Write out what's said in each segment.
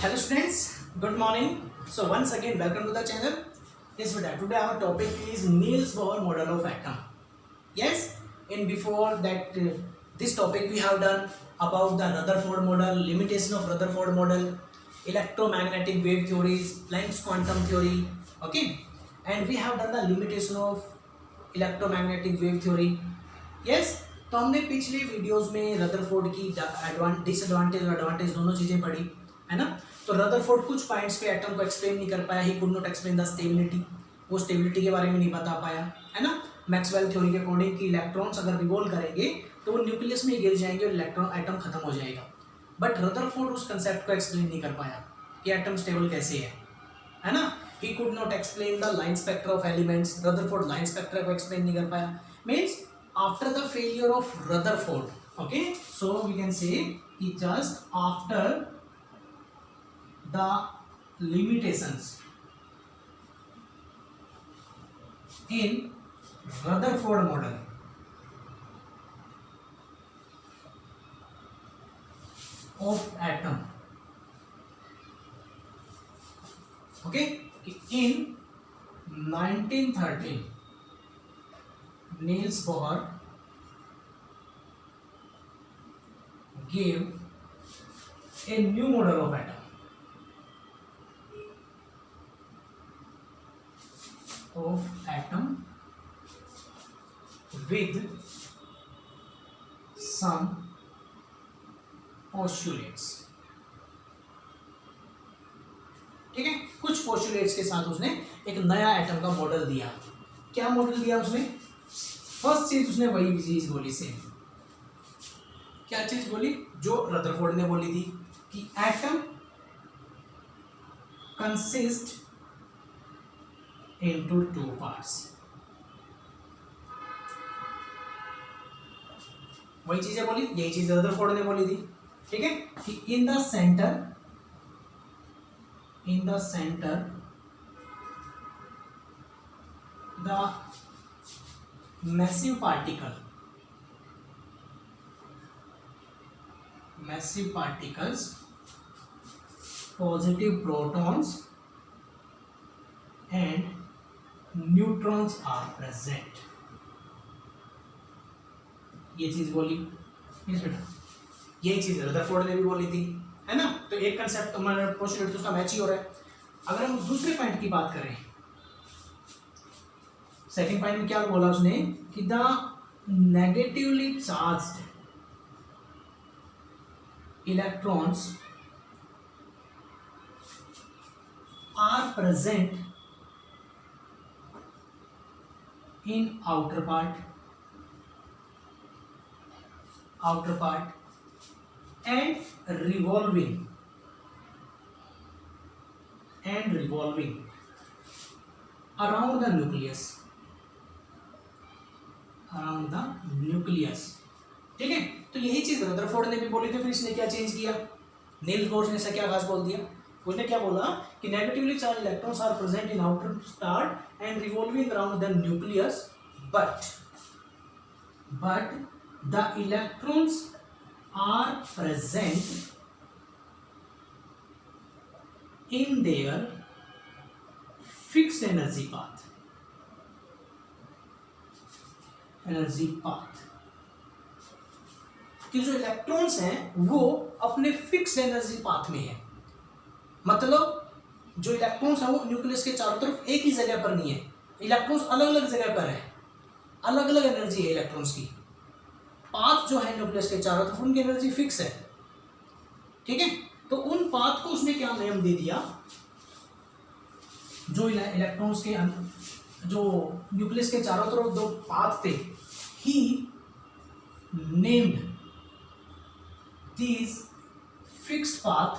Hello students, good morning. So once again welcome to the channel. Yes beta, today our topic is Niels Bohr model of atom. Yes, in before that this topic we have done about the Rutherford model, limitation of Rutherford model, electromagnetic wave theories, Planck's quantum theory, okay, and we have done the limitation of electromagnetic wave theory. Yes, तो हमने पिछले videos में Rutherford की disadvantage और advantage दोनों चीजें पढ़ी है ना। तो रदरफोर्ड कुछ पॉइंट्स पे एटम को एक्सप्लेन नहीं कर पाया, he could not explain the stability, वो स्टेबिलिटी के बारे में नहीं बता पाया है ना। मैक्सवेल थ्योरी के अकॉर्डिंग कि इलेक्ट्रॉन्स अगर रिवॉल्व करेंगे तो वो न्यूक्लियस में गिर जाएंगे और इलेक्ट्रॉन एटम खत्म हो जाएगा। बट रदरफोर्ड उस कंसेप्ट को एक्सप्लेन नहीं कर पाया कि एटम स्टेबल कैसे है ना। He could not explain the line spectra of elements, Rutherford line spectra को एक्सप्लेन नहीं कर पाया। Means after the failure of Rutherford, okay, so we can say just after the limitations in Rutherford model of atom, okay, in 1913 Niels Bohr gave a new model of atom with some postulates, ठीक है। कुछ postulates के साथ उसने एक नया atom का model दिया। क्या मॉडल दिया उसने? फर्स्ट चीज उसने वही चीज बोली, सेम क्या चीज बोली जो रदरफोर्ड ने बोली थी कि atom consist into two parts. वही चीजें बोली, यही चीज रदरफोर्ड ने बोली थी, ठीक है। कि in the centre the massive particles, positive protons and neutrons are present। ये चीज बोली इस बेटा, यही चीज रदरफोर्ड ने भी बोली थी, है ना। तो एक कंसेप्ट हमारा पोस्टुलेट उसका मैच ही हो रहा है। अगर हम दूसरे पॉइंट की बात करें, सेकेंड पॉइंट में क्या बोला उसने कि the negatively charged electrons are present in outer part and revolving around the nucleus, ठीक है। तो यही चीज रदरफोर्ड ने भी बोली थी, फिर इसने क्या चेंज किया, नील्स बोर ने ऐसा क्या खास बोल दिया, उसने क्या बोला कि negatively charge electrons are present in outer part and revolving around the nucleus, but the electrons are present in their fixed energy path, कि जो इलेक्ट्रॉन्स हैं वो अपने फिक्स्ड एनर्जी पाथ में है। मतलब जो इलेक्ट्रॉन्स हैं वो न्यूक्लियस के चारों तरफ एक ही जगह पर नहीं है, इलेक्ट्रॉन्स अलग अलग जगह पर है, अलग अलग एनर्जी है इलेक्ट्रॉन्स की। पाथ जो है न्यूक्लियस के चारों तरफ उनकी एनर्जी फिक्स है, ठीक है। तो उन पाथ को उसने क्या नेम दे दिया, जो इलेक्ट्रॉन्स के जो न्यूक्लियस के चारों तरफ दो पाथ थे, ही named these fixed path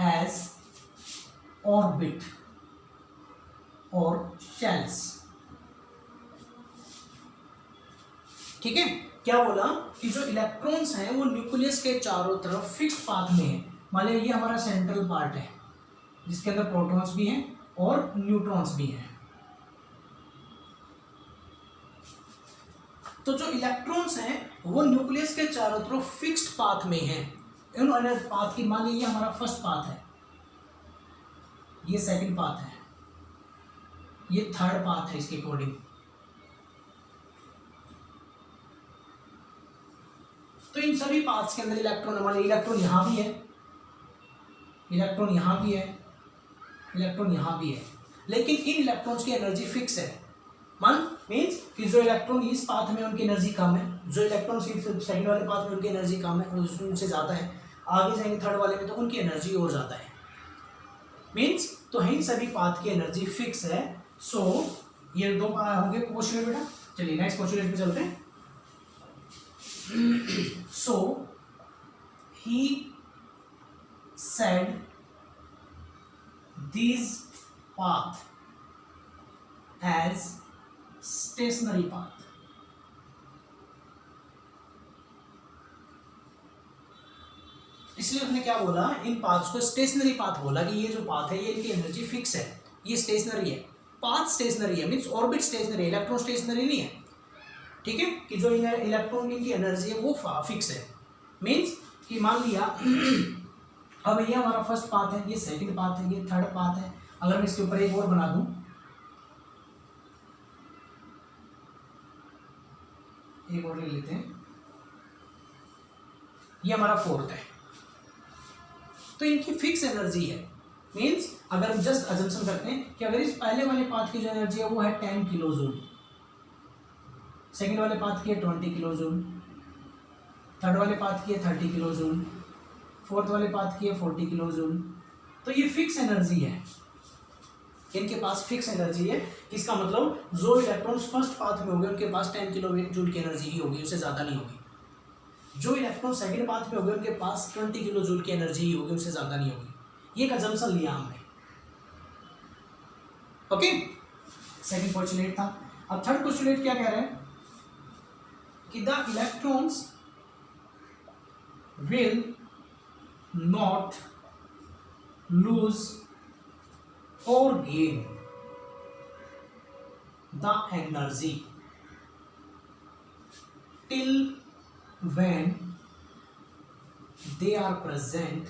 as orbit or shells, ठीक है। क्या बोला कि जो इलेक्ट्रॉन्स हैं वो न्यूक्लियस के चारों तरफ फिक्स्ड पाथ में है। मान लीजिए ये हमारा सेंट्रल पार्ट है जिसके अंदर प्रोटॉन्स भी हैं और न्यूट्रॉन्स भी हैं। तो जो इलेक्ट्रॉन्स हैं वो न्यूक्लियस के चारों तरफ फिक्स्ड पाथ में हैं। इन पाथ की, मान लीजिए हमारा फर्स्ट पाथ है, ये सेकंड पाथ है, ये थर्ड पाथ है इसके अकॉर्डिंग। तो इन सभी पाथ्स के अंदर इलेक्ट्रॉन, हमारे इलेक्ट्रॉन यहां भी है, इलेक्ट्रॉन यहां भी है, इलेक्ट्रॉन यहां भी है, लेकिन इन इलेक्ट्रॉन्स की एनर्जी फिक्स है। मीन्स कि जो इलेक्ट्रॉन इस पाथ में उनकी एनर्जी कम है, जो इलेक्ट्रॉन सेकंड वाले पाथ में उनकी एनर्जी कम है, उनसे ज़्यादा है, आगे जाएंगे थर्ड वाले में तो उनकी एनर्जी और ज़्यादा है। मीन्स तो इन सभी पाथ की एनर्जी फिक्स है। सो ये दो हो गए पोस्टुलेट बेटा। चलिए नेक्स्ट पोस्टुलेट पे चलते हैं। सो ही said these path as stationary path। इसलिए उसने क्या बोला, इन पाथ्स को स्टेशनरी पाथ बोला कि ये जो पाथ है ये इनकी एनर्जी फिक्स है, ये स्टेशनरी है, पाथ स्टेशनरी है, मीन्स ऑर्बिट स्टेशनरी है, इलेक्ट्रॉन स्टेशनरी नहीं है। ठीक है, कि जो इलेक्ट्रॉन की एनर्जी है वो फिक्स है। मीन्स कि मान लिया अब ये हमारा फर्स्ट पाथ है, ये सेकंड पाथ है, ये थर्ड पाथ है। अगर मैं इसके ऊपर एक और बना दूं, एक और ले लेते हैं, ये हमारा फोर्थ है, तो इनकी फिक्स एनर्जी है। मींस अगर हम जस्ट अजम्पशन करते हैं कि अगर इस पहले वाले पाथ की जो एनर्जी है वो है 10 किलो जूल, सेकेंड वाले पाथ की है 20 किलो जूल, थर्ड वाले पाथ की है 30 किलो जूल, फोर्थ वाले पाथ की है 40 किलो जूल, तो ये फिक्स एनर्जी है, इनके पास फिक्स एनर्जी है। इसका मतलब जो इलेक्ट्रॉन्स फर्स्ट पाथ में होंगे उनके पास 10 किलो जूल की एनर्जी ही होगी, उससे ज़्यादा नहीं होगी। जो इलेक्ट्रॉन सेकंड पाथ में होंगे उनके पास 20 किलो जूल की एनर्जी ही होगी, उससे ज़्यादा नहीं होगी। ये एक अजम्पशन लिया हमने। ओके, सेकंड पोस्टुलेट था। अब थर्ड पोस्टुलेट क्या कह रहे हैं कि the electrons will not lose or gain the energy till when they are present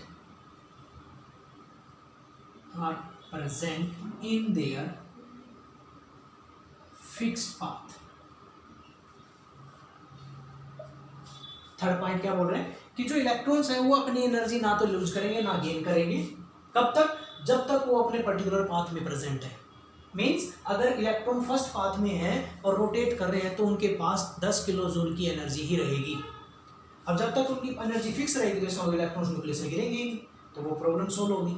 in their fixed path। Third point क्या बोल रहे हैं कि जो इलेक्ट्रॉन्स हैं वो अपनी एनर्जी ना तो लूज करेंगे ना गेन करेंगे। कब तक? जब तक वो अपने पर्टिकुलर पाथ में प्रेजेंट है। मींस अगर इलेक्ट्रॉन फर्स्ट पाथ में है और रोटेट कर रहे हैं तो उनके पास 10 किलो जूल की एनर्जी ही रहेगी। अब जब तक उनकी एनर्जी फिक्स रहेगी तो इसका इलेक्ट्रॉन्स न्यूक्लियस में गिरेंगे ही, तो वो प्रॉब्लम सोल्व होगी,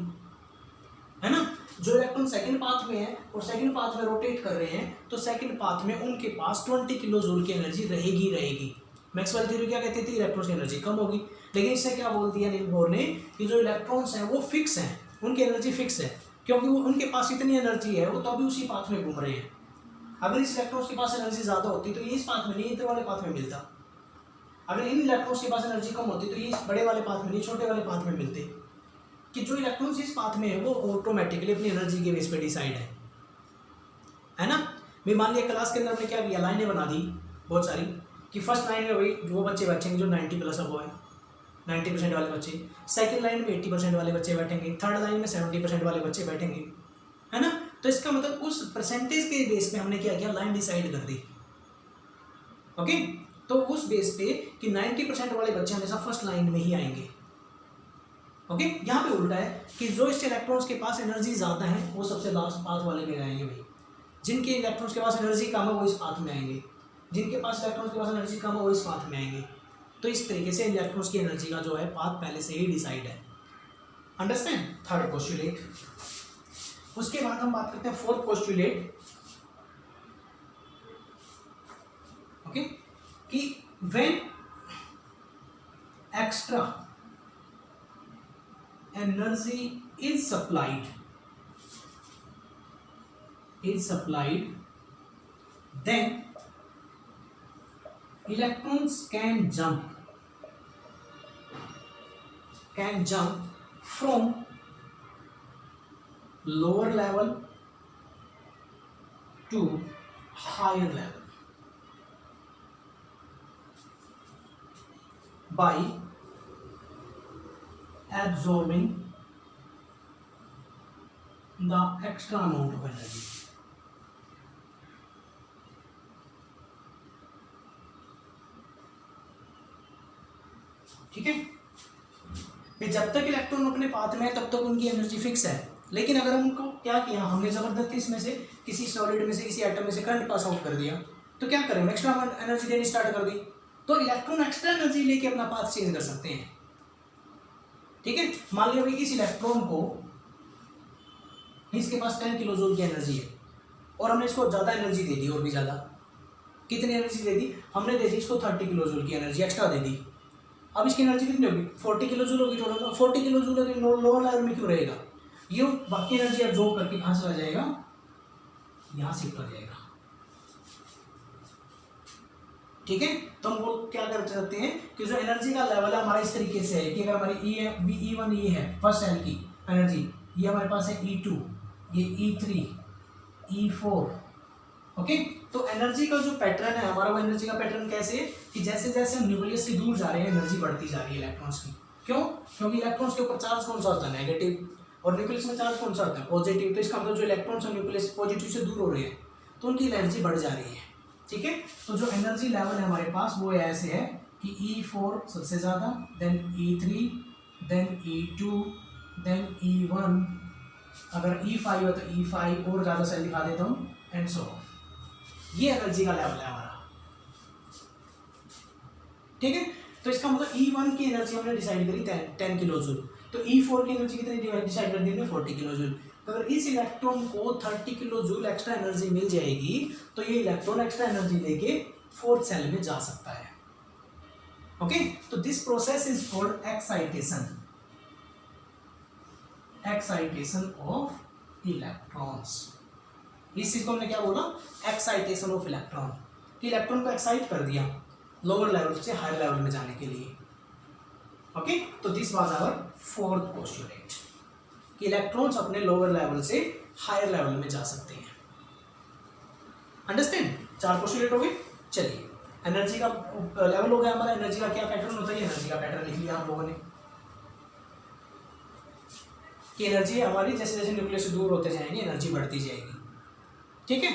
है ना। जो इलेक्ट्रॉन सेकंड पाथ में है और सेकंड पाथ में रोटेट कर रहे हैं तो सेकंड पाथ में उनके पास 20 किलो जूल की एनर्जी रहेगी। मैक्सवेल थ्योरी क्या कहती थी? इलेक्ट्रॉन्स की एनर्जी कम होगी। लेकिन इससे क्या बोल दिया नील बोर ने कि जो इलेक्ट्रॉन्स हैं वो फिक्स हैं, उनकी एनर्जी फिक्स है, क्योंकि वो उनके पास इतनी एनर्जी है, वो तो अभी उसी पाथ में घूम रहे हैं। अगर इस इलेक्ट्रॉन्स के पास एनर्जी ज़्यादा होती तो ये इस पाथ में नहीं, इधर वाले पाथ में मिलता। अगर इन इलेक्ट्रॉन्स के पास एनर्जी कम होती तो ये इस बड़े वाले पाथ में नहीं, छोटे वाले पाथ में मिलते। कि जो इलेक्ट्रॉन्स इस पाथ में है वो ऑटोमेटिकली अपनी एनर्जी के बेस पे डिसाइड है ना। मैं मान लिया क्लास के अंदर हमने क्या किया, लाइनें बना दी बहुत सारी, कि फर्स्ट लाइन में वही वो बच्चे बैठेंगे जो 90+ अब है, 90% वाले बच्चे। सेकंड लाइन में 80% वाले बच्चे बैठेंगे, थर्ड लाइन में 70% वाले बच्चे बैठेंगे, है ना। तो इसका मतलब उस परसेंटेज के बेस पे हमने क्या किया, लाइन डिसाइड कर दी। ओके, तो उस बेस पे कि 90% वाले बच्चे हमेशा फर्स्ट लाइन में ही आएंगे। ओके, यहाँ पे उल्टा है कि जो इस इलेक्ट्रॉन्स के पास एनर्जी ज़्यादा है वो सबसे लास्ट पाथ वाले में आएंगे भाई। जिनके इलेक्ट्रॉन्स के पास एनर्जी कम है वो इस पाथ में आएंगे, जिनके पास इलेक्ट्रॉन्स के पास एनर्जी कम है वो इस पाथ में आएंगे। तो इस तरीके से इलेक्ट्रॉन्स की एनर्जी का जो है पाथ पहले से ही डिसाइड है। अंडरस्टैंड? Third postulate. उसके बाद हम बात करते हैं फोर्थ पोस्टुलेट। ओके, कि when extra energy is supplied then electrons can jump from lower level to higher level। by absorbing the extra amount of energy. ठीक है, जब तक इलेक्ट्रॉन अपने पाथ में है तब तक उनकी एनर्जी फिक्स है, लेकिन अगर हम उनको क्या किया, हमने जबरदस्ती इसमें से किसी सॉलिड में से किसी एटम में से करंट पास आउट कर दिया, तो क्या करें, एक्स्ट्रा एनर्जी देनी स्टार्ट कर दी, तो इलेक्ट्रॉन एक्स्ट्रा एनर्जी लेके अपना पाथ चेंज कर सकते हैं। ठीक है, मान लिया इस इलेक्ट्रॉन को, इसके पास 10 किलो जूल की एनर्जी है और हमने इसको ज़्यादा एनर्जी दे दी, और भी ज़्यादा, कितनी एनर्जी दे दी, हमने दे दी इसको 30 किलो जूल की एनर्जी एक्स्ट्रा दे दी। अब इसकी एनर्जी कितनी होगी, 40 किलो जूल होगी टोटल। 40 किलो जूल होगी, लोअर लेवल में क्यों रहेगा, ये बाकी एनर्जी एब्जॉर्ब करके कहाँ चला जाएगा, यहाँ शिफ्ट हो जाएगा। ठीक है, तो हम वो क्या कर सकते हैं कि जो एनर्जी का लेवल है हमारा इस तरीके से है कि अगर हमारी E1 ये है फर्स्ट सेल की एनर्जी, ये हमारे पास है E2, ये E3, E4। ओके, तो एनर्जी का जो पैटर्न है हमारा, वो एनर्जी का पैटर्न कैसे है कि जैसे जैसे हम न्यूक्लियस से दूर जा रहे हैं एनर्जी बढ़ती जा रही है इलेक्ट्रॉन्स की। क्यों, क्योंकि इलेक्ट्रॉन्स के ऊपर चार्ज कौन सा होता है, नेगेटिव, और न्यूक्लियस में चार्ज कौन सा होता है, पॉजिटिव। तो इसका मतलब जो इलेक्ट्रॉन्स और न्यूक्लियस पॉजिटिव से दूर हो रहे हैं तो उनकी एनर्जी बढ़ जा रही है। ठीक है, तो जो एनर्जी लेवल है हमारे पास वो ऐसे है कि E4 सबसे ज़्यादा, then E3, then E2, then E1, अगर E5 हो तो E5 और ज़्यादा सेल दिखा देता हूँ, एंड सो ये एनर्जी का लेवल है हमारा। ठीक है, तो इसका मतलब E1 की एनर्जी हमने डिसाइड करी 10 किलो जूल, तो E4 की एनर्जी कितनी डिसाइड कर दी हमने, 40 किलो जूल। अगर इस इलेक्ट्रॉन को 30 किलो जूल एक्स्ट्रा एनर्जी मिल जाएगी तो ये इलेक्ट्रॉन एक्स्ट्रा एनर्जी लेके फोर्थ सेल में जा सकता है। ओके, तो this process is called excitation, excitation of electrons. इस चीज को हमने क्या बोला, एक्साइटेशन ऑफ इलेक्ट्रॉन, कि इलेक्ट्रॉन को एक्साइट कर दिया लोअर लेवल से हायर लेवल में जाने के लिए। ओके, तो this was our fourth postulate कि इलेक्ट्रॉन्स अपने लोअर लेवल से हायर लेवल में जा सकते हैं। अंडरस्टैंड, 4 पोस्टुलेट हो गए। चलिए, एनर्जी का लेवल हो गया हमारा, एनर्जी का क्या पैटर्न होता है, एनर्जी का पैटर्न लिख लिया आप लोगों ने कि एनर्जी हमारी जैसे जैसे न्यूक्लियस से दूर होते जाएंगे एनर्जी बढ़ती जाएगी। ठीक है,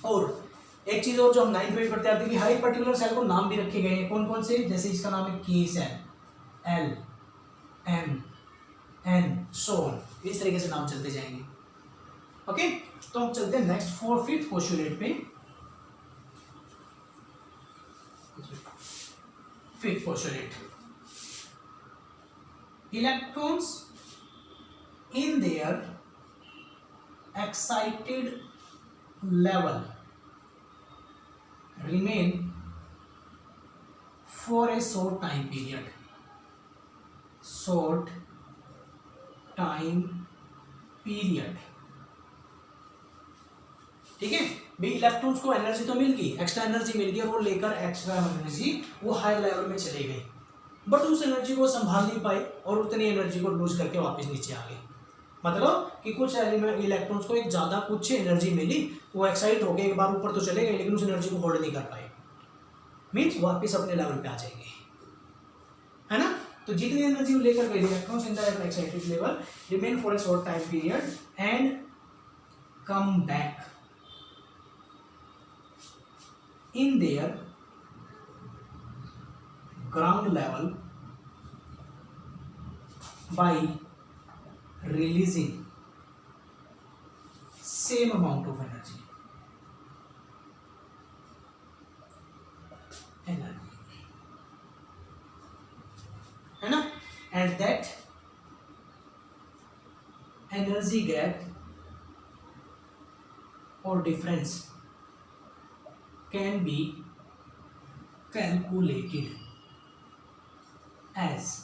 और एक चीज और जो हम 9th में पढ़ते आते हैं कि हर एक पर्टिकुलर सेल को नाम भी रखे गए हैं, कौन कौन से, जैसे इसका नाम है K shell, L, M, N, so on, इस तरीके से नाम चलते जाएंगे। ओके, तो हम चलते हैं नेक्स्ट 5th पोस्टुलेट पे। 5th postulate, electrons in their excited level remain for a short time period, short time period। ठीक है भाई, इलेक्ट्रॉन्स को एनर्जी तो मिल गई, एक्स्ट्रा एनर्जी मिल गई और वो लेकर एक्स्ट्रा एनर्जी वो हायर लेवल में चले गए, बट उस एनर्जी को संभाल नहीं पाए और उतनी एनर्जी को लूज करके वापस नीचे आ गए। मतलब कि कुछ इलेक्ट्रॉन्स को एक ज़्यादा कुछ एनर्जी मिली, वो एक्साइट हो गए, एक बार ऊपर तो चले गए लेकिन उस एनर्जी को होल्ड नहीं कर पाए, मीन्स वापस अपने लेवल पे आ जाएंगे, है ना। तो जितनी एनर्जी वो लेकर गए electrons in the excited level remain for a short time period and come back in their ground level by releasing same amount of energy है ना, and that energy gap or difference can be calculated as,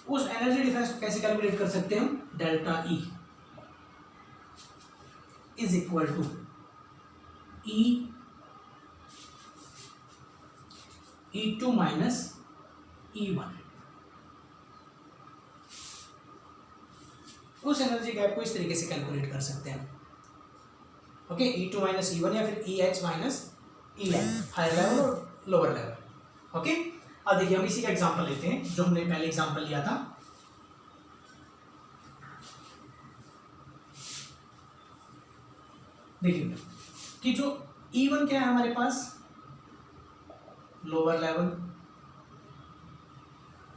उस energy difference को कैसे calculate कर सकते हैं हम, delta E is equal to E2 minus E1। उस एनर्जी गैप को इस तरीके से कैलकुलेट कर सकते हैं। ओके, E2 माइनस E1 या फिर EH minus EN, higher level और लोअर लेवल। ओके, अब देखिए हम इसी का एग्जांपल लेते हैं जो हमने पहले एग्जांपल लिया था। देखिए कि जो E1 क्या है हमारे पास, लोअर लेवल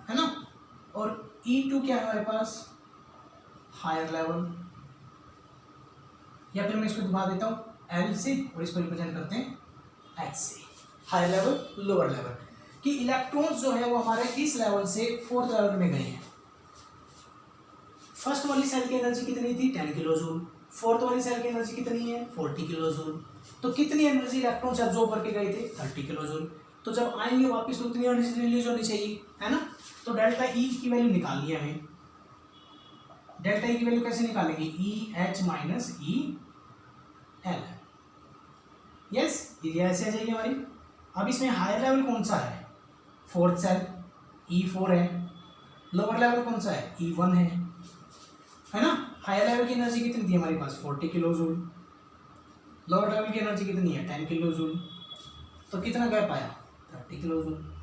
है ना, और E2 क्या है हमारे पास, हायर लेवल, या फिर मैं इसको दबा देता हूं L से और इसको रिप्रेजेंट करते हैं H से, हायर लेवल लोअर लेवल। कि इलेक्ट्रॉन्स जो है वो हमारे इस लेवल से फोर्थ लेवल में गए हैं। फर्स्ट वाली सेल की एनर्जी कितनी थी 10 किलो जूल, फोर्थ वाली सेल की एनर्जी कितनी है 40 किलो जूल। तो कितनी एनर्जी इलेक्ट्रॉन्स एब्जॉर्ब करके गए थे 30 किलो जूल। तो जब आएंगे वापस तो उतनी एनर्जी रिलीज होनी चाहिए, है ना। तो डेल्टा ई की वैल्यू निकालनी है हमें। डेल्टा ई की वैल्यू कैसे निकालेंगे, ई H minus E L. Yes, ये ऐसे आ जाएगी हमारी। अब इसमें हायर लेवल कौन सा है, फोर्थ सेल E4 है, लोअर लेवल कौन सा है E1 है ना। हायर लेवल की एनर्जी कितनी थी हमारे पास 40 किलो जूल, लोअर लेवल की एनर्जी कितनी है 10 किलो जूल। तो कितना गैप आया 30 किलो जूल।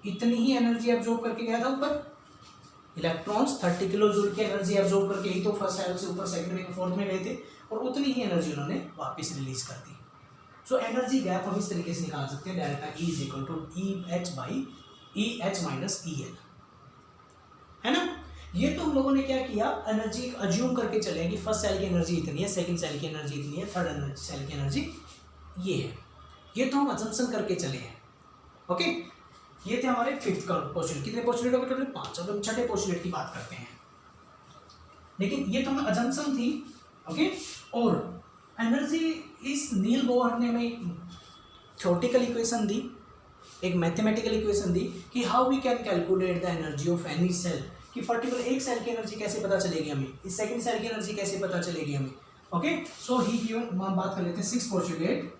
इतनी ही एनर्जी एब्जॉर्ब करके गया था ऊपर इलेक्ट्रॉन्स, 30 किलो जूल की एनर्जी एब्जॉर्ब करके ही तो फर्स्ट लेवल से ऊपर सेकंड में फोर्थ में गए थे, और उतनी ही एनर्जी उन्होंने वापस रिलीज कर दी। सो एनर्जी गैप हम इस तरीके से निकाल सकते हैं, delta E is equal to E H by E H minus E L, है ना। ये तो हम लोगों ने क्या किया, एनर्जी अज्यूम करके चले कि फर्स्ट सेल की एनर्जी इतनी है, सेकंड सेल की एनर्जी इतनी है, थर्ड सेल की एनर्जी ये है। ये तो हम अजम्पशन करके चले हैं। ओके, ये थे हमारे फिफ्थ पोस्टुलेट। कितने पोस्टुलेट हो गए टोटल 5। अब हम छठे पोस्टुलेट की बात करते हैं। लेकिन ये तो हमें अजम्पशन थी। ओके, और एनर्जी इस नील बोहर ने हमें थ्योरेटिकल इक्वेशन दी, एक मैथमेटिकल इक्वेशन दी कि how we can calculate the energy of any shell, कि पर्टिकुलर एक सेल की एनर्जी कैसे पता चलेगी हमें, इस सेकंड सेल की एनर्जी कैसे पता चलेगी हमें। ओके, सो ही गिवन, हम बात कर लेते हैं सिक्स पोस्टुलेट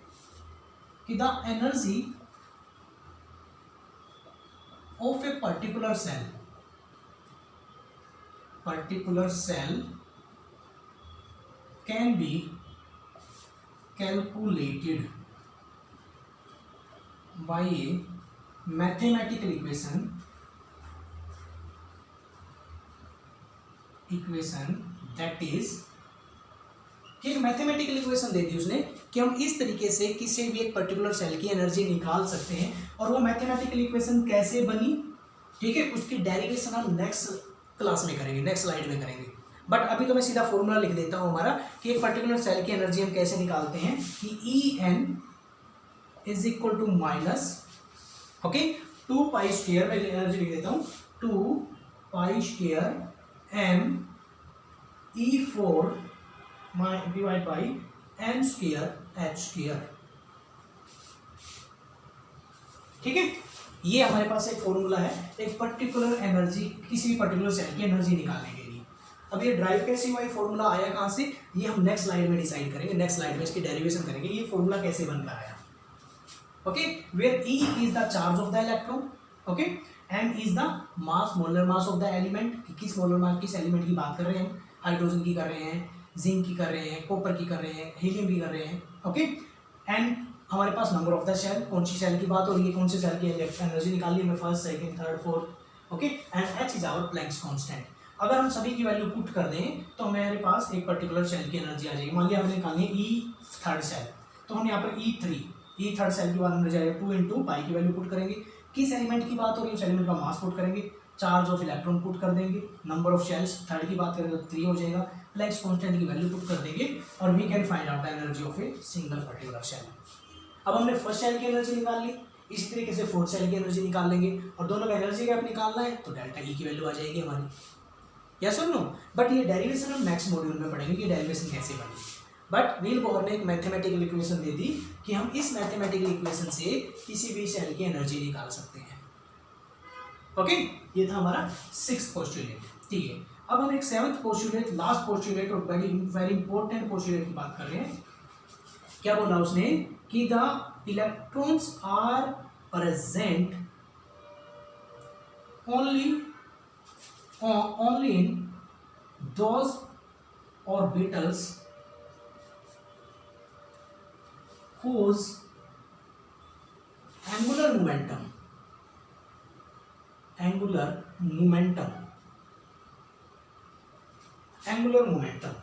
कि the energy of a particular shell can be calculated by a mathematical equation that is, कि एक मैथमेटिकल इक्वेशन दे दी उसने कि हम इस तरीके से किसी भी एक पर्टिकुलर सेल की एनर्जी निकाल सकते हैं। और वो मैथमेटिकल इक्वेशन कैसे बनी, ठीक है, उसकी डेरिवेशन हम नेक्स्ट क्लास में करेंगे, नेक्स्ट स्लाइड में करेंगे। बट अभी तो मैं सीधा फॉर्मूला लिख देता हूं हमारा कि एक पर्टिकुलर सेल की एनर्जी हम कैसे निकालते हैं कि E N is equal to minus, okay, 2 pi square, मैं एनर्जी लिख देता हूं 2 pi square M E4 divide by N square H square. ठीक है, ये हमारे पास एक फॉर्मूला है एक पर्टिकुलर एनर्जी, किसी भी पर्टिकुलर सेल की एनर्जी निकालने के लिए। अब ये ड्राइव कैसे हुआ, ये फॉर्मूला आया कहाँ से, ये हम नेक्स्ट स्लाइड में डिसाइड करेंगे, नेक्स्ट स्लाइड में इसकी डेरिवेशन करेंगे, ये फॉर्मूला कैसे बनकर आया। Okay, where E is the charge of the electron, okay, and is the mass, molar mass of the element, किस मोलर मास, किस एलिमेंट की बात कर रहे हैं, हाइड्रोजन की कर रहे हैं, जिंक की कर रहे हैं, कॉपर की कर रहे हैं, हीलियम की कर रहे हैं। ओके, एंड हमारे पास नंबर ऑफ द सेल, कौन सी सेल की बात हो रही है, कौन सी सेल की एनर्जी निकाली है, first second third fourth. Okay, and H is our Planck's constant. अगर हम सभी की वैल्यू पुट कर दें तो हमारे पास एक पर्टिकुलर सेल की एनर्जी आ जाएगी। मान लिया हमने निकालनी है ई थर्ड सेल, तो हम यहाँ पर ई थर्ड सेल की बात हो जाएगा 2 इंटू पाई की वैल्यू पुट करेंगे। किस एलिमेंट की बात हो रही है, उस एलिमेंट का मास पुट करेंगे, चार्ज ऑफ इलेक्ट्रॉन पुट कर देंगे, नंबर ऑफ शेल्स थर्ड की बात करें तो 3 हो जाएगा, प्लैंक्स कांस्टेंट की वैल्यू पुट कर देंगे और we can find out the energy of a single particular shell. अब हमने फर्स्ट सेल की एनर्जी निकाल ली, इसी तरीके से फोर्थ सेल की एनर्जी निकाल लेंगे और दोनों का एनर्जी गैप निकालना है तो डेल्टा ई की वैल्यू आ जाएगी हमारी। यस और नो, बट ये डेरिवेशन हम नेक्स्ट मॉड्यूल में पढ़ेंगे कि डेरिवेशन कैसे बनी। बट नील बोहर ने एक मैथमेटिकल इक्वेशन दे दी कि हम इस मैथमेटिकल इक्वेशन से किसी भी सेल की एनर्जी निकाल सकते हैं। ओके, ये था हमारा सिक्स्थ पोस्टुलेट। ठीक है, अब हम एक सेवंथ पोस्टुलेट, लास्ट पोस्टुलेट और वेरी इंपॉर्टेंट पोस्टुलेट की बात कर रहे हैं। क्या बोला उसने कि the electrons are present only in those orbitals whose angular momentum angular momentum, angular momentum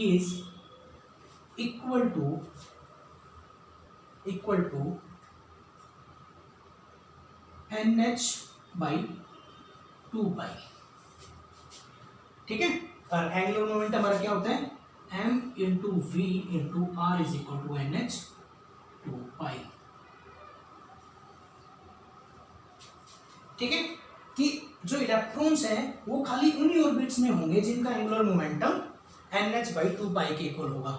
is equal to nh by 2 pi. ठीक है, और एंगुलर मोमेंटम हमारा क्या होता है, m into we into r is equal to NH 2 pi. ठीक है, कि जो इलेक्ट्रॉन्स हैं वो खाली उन्हीं ऑर्बिट्स में होंगे जिनका एंगुलर मोमेंटम NH by 2 पाई के इक्वल होगा।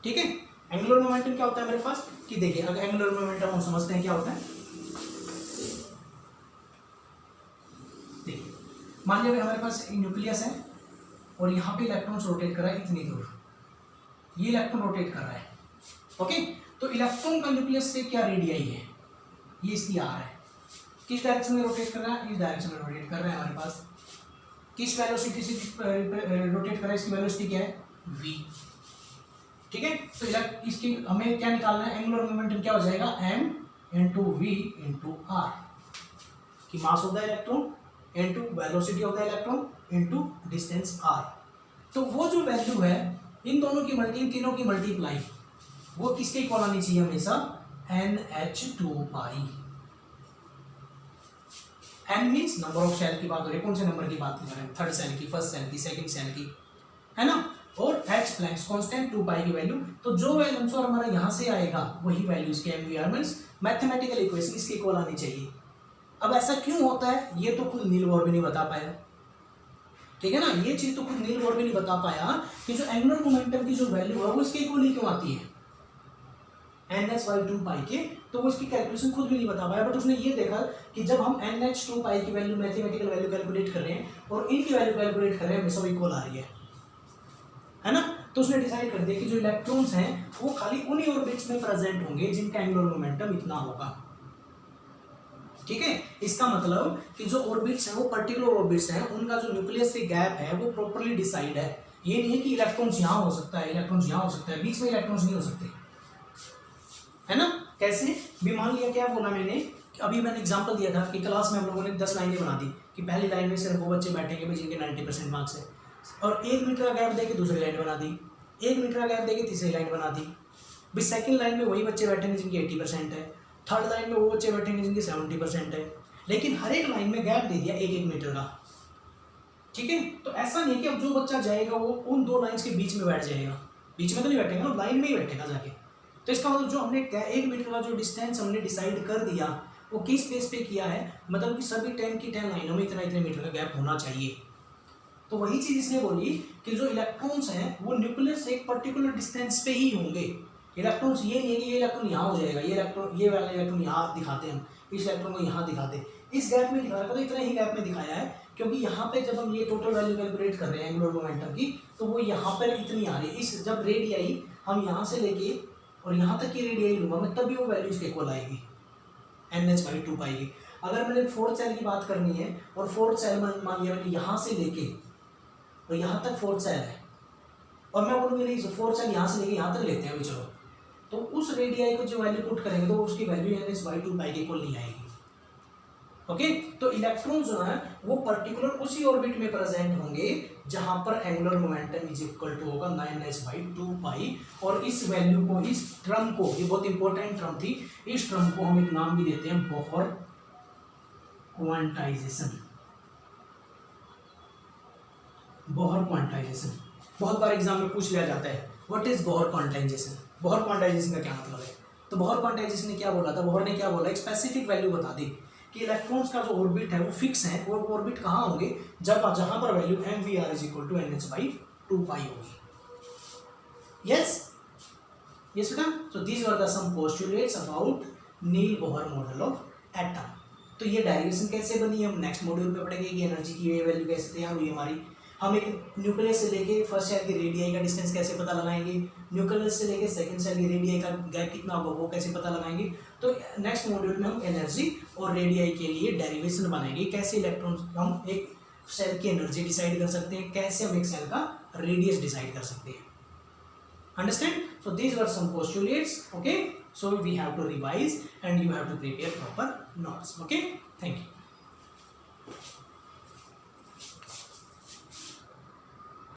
ठीक है, एंगुलर मोमेंटम क्या होता है मेरे पास, कि देखिए अगर एंगुलर मोमेंटम हम समझते हैं क्या होता है। देखिए मान लिया हमारे पास एक न्यूक्लियस है और यहाँ पे इलेक्ट्रॉन्स रोटेट कर रहा है इतनी दूर, ये इलेक्ट्रॉन रोटेट कर रहा है। ओके, तो इलेक्ट्रॉन का न्यूक्लियस से क्या रेडियाई है, ये इसकी आर है। किस डायरेक्शन में रोटेट कर रहा है, इस डायरेक्शन में रोटेट कर रहा है हमारे पास। किस वेलोसिटी से रोटेट कर रहा है, इसकी वेलोसिटी क्या है, v। ठीक है, तो इसकी हमें क्या निकालना है, एंगुलर मोमेंटम क्या हो जाएगा, m into we into R, की mass of the electron into velocity of the electron into distance r। तो वो जो वैल्यू है इन दोनों की इन तीनों की मल्टीप्लाई वो किसके इक्वल आनी चाहिए हमेशा, NH2 pi. n means number of shell की बात हो रही है, कौन से नंबर की बात कर रहे हैं, थर्ड सेल की, फर्स्ट सेल की, सेकंड सेल की, है ना। और h प्लैंक्स कांस्टेंट 2 पाई की वैल्यू, तो जो आंसर हमारा यहाँ से आएगा वही वैल्यू इसके MVR मीन्स मैथमेटिकल इक्वेशन इसके इक्वल आनी चाहिए। अब ऐसा क्यों होता है ये तो खुद नील बोर भी नहीं बता पाया। ठीक है ना, ये चीज तो खुद नील बोर भी नहीं बता पाया कि जो एंगुलर मोमेंटम की जो वैल्यू है वो इसके इक्वल ही क्यों आती है, NH by 2 पाई के। तो वो इसकी कैलकुलेशन खुद भी नहीं बता पाया, बट उसने ये देखा कि जब हम NH2 पाई की वैल्यू मैथमेटिकल वैल्यू कैलकुलेट कर रहे हैं और इनकी वैल्यू कैलकुलेट कर रहे हैं हमेशा इक्वल आ रही है ना। तो उसने डिसाइड कर दिया कि जो इलेक्ट्रॉन्स हैं वो खाली उन्हीं ऑर्बिट्स में प्रेजेंट होंगे जिनका एंगुलर मोमेंटम इतना होगा। ठीक है, इसका मतलब कि जो ऑर्बिट्स हैं वो पर्टिकुलर ऑर्बिट्स हैं, उनका जो न्यूक्लियस से गैप है वो प्रॉपर्ली डिसाइड है। ये नहीं है कि इलेक्ट्रॉन्स यहाँ हो सकता है, इलेक्ट्रॉन्स यहाँ हो सकता है, बीच में इलेक्ट्रॉन्स नहीं हो सकते, है ना। कैसे भी, मान लिया क्या बोला मैंने, अभी मैंने एग्जांपल दिया था कि क्लास में हम लोगों ने 10 लाइनें बना दी कि पहली लाइन में सिर्फ वो बच्चे बैठेंगे भाई जिनके 90% मार्क्स है, और 1 मीटर का गैप देके दूसरी लाइन बना दी, 1 मीटर का गैप देके तीसरी लाइन बना दी। भी सेकंड लाइन में वही बच्चे बैठेंगे जिनके 80% है, थर्ड लाइन में वो बच्चे बैठेंगे जिनके 70% है, लेकिन हर एक लाइन में गैप दे दिया 1-1 मीटर का। ठीक है, तो ऐसा नहीं कि अब जो बच्चा जाएगा वो उन दो लाइन्स के बीच में बैठ जाएगा, बीच में तो नहीं बैठेगा ना, लाइन में ही बैठेगा जाके। तो इसका मतलब जो हमने 1 मीटर का जो डिस्टेंस हमने डिसाइड कर दिया वो किस बेस पे किया है, मतलब कि सभी 10 की 10 लाइनों में इतना मीटर का गैप होना चाहिए। तो वही चीज इसने बोली कि जो इलेक्ट्रॉन्स हैं वो न्यूक्लियस से एक पर्टिकुलर डिस्टेंस पे ही होंगे। इलेक्ट्रॉन्स ये नहीं है कि ये इलेक्ट्रॉन यहाँ हो जाएगा, ये वाला इलेक्ट्रॉन यहाँ दिखाते हैं, इस इलेक्ट्रॉन को यहाँ दिखाते, इस गैप में दिखा रखा, तो इतना ही गैप में दिखाया है क्योंकि यहाँ पे जब हम ये टोटल वैल्यू कैलकुलेट कर रहे हैं एंगुलर मोमेंटम की, तो वो यहाँ पर इतनी आ रही है। इस जब रेडियाई हम यहाँ से लेके और यहाँ तक की रेडियाई लूँगा मैं, तभी वो वैल्यू इसके इक्वल आएगी, NH by 2 पाई की। अगर मैंने फोर्थ सेल की बात करनी है और फोर्थ सेल मान लिया मैंने यहाँ से लेके और यहाँ तक फोर्थ सेल है, और मैं बोलूँगी नहीं फोर्थ सेल यहाँ से लेके यहाँ तक लेते हैं अभी चलो, तो उस रेडियाई को जो वैल्यू पुट करेंगे तो उसकी वैल्यू NH by 2 पाई के इक्वल नहीं आएगी। ओके, तो इलेक्ट्रॉन जो है वो पर्टिकुलर उसी ऑर्बिट में प्रेजेंट होंगे जहां पर angular momentum is equal to होगा 9h by 2 पाई। और इस वैल्यू को, इस टर्म को, ये बहुत इंपॉर्टेंट टर्म थी, इस टर्म को हम एक नाम भी देते हैं बोहर क्वांटाइजेशन। बोहर क्वांटाइजेशन बहुत बार एग्जाम में पूछ लिया जाता है, what is Bohr quantization, Bohr quantization का क्या मतलब है। तो बोहर क्वांटाइजेशन ने क्या बोला था, बोहर ने क्या बोला, एक स्पेसिफिक वैल्यू बता दी कि इलेक्ट्रॉन्स का जो ऑर्बिट है वो फिक्स है, और ऑर्बिट कहाँ होंगे, जब जहां पर value MVR is equal to NH by 2 pi होगी। यस यस बेटा, so these are the some postulates about Niels Bohr model of atom. तो ये डेरिवेशन कैसे बनी हम नेक्स्ट मॉड्यूल पे पढ़ेंगे कि एनर्जी की ये वैल्यू कैसे तैयार हुई हमारी, हम एक न्यूक्लियस से लेके फर्स्ट सेल की रेडियाई का डिस्टेंस कैसे पता लगाएंगे, न्यूक्लियस से लेके सेकंड सेल की रेडियाई का गैप कितना होगा वो कैसे पता लगाएंगे। तो नेक्स्ट मॉड्यूल में हम एनर्जी और रेडियाई के लिए डेरिवेशन बनाएंगे, कैसे इलेक्ट्रॉन हम एक सेल की एनर्जी डिसाइड कर सकते हैं, कैसे हम एक सेल का रेडियस डिसाइड कर सकते हैं। Understand. So these were some postulates. Okay, so we have to revise and you have to prepare proper notes. Okay, thank you.